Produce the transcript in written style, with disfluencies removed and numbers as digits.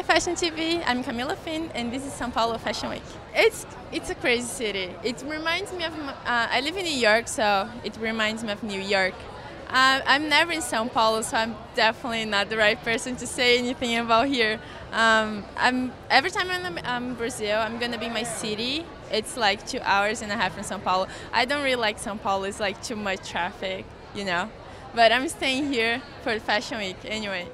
Hi Fashion TV, I'm Camila Finn and this is São Paulo Fashion Week. It's a crazy city. It reminds me of, I live in New York, so it reminds me of New York. I'm never in São Paulo, so I'm definitely not the right person to say anything about here. Every time I'm in Brazil, I'm gonna be in my city. It's like 2.5 hours from São Paulo. I don't really like São Paulo, it's like too much traffic, you know. But I'm staying here for the Fashion Week anyway.